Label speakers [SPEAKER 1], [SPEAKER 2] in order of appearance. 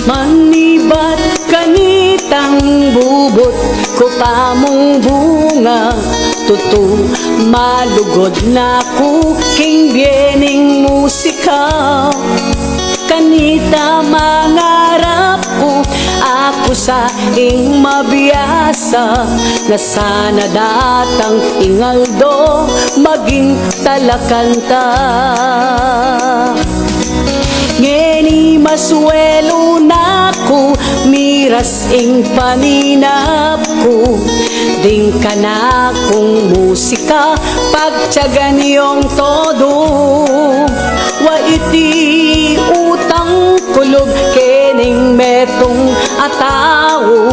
[SPEAKER 1] Manibat kanitang bubot ko pa mong bunga, tutu malugod na ku king biening musika. Kanita mangarap ko ako sa ing mabiyasa, na sana datang ingaldo maging talakanta. Ngeni maswelo na ko miras ing paninap ko, ding ka na kong musika pagtyagan yung todo. Wa iti utang kulog kening metong ataw,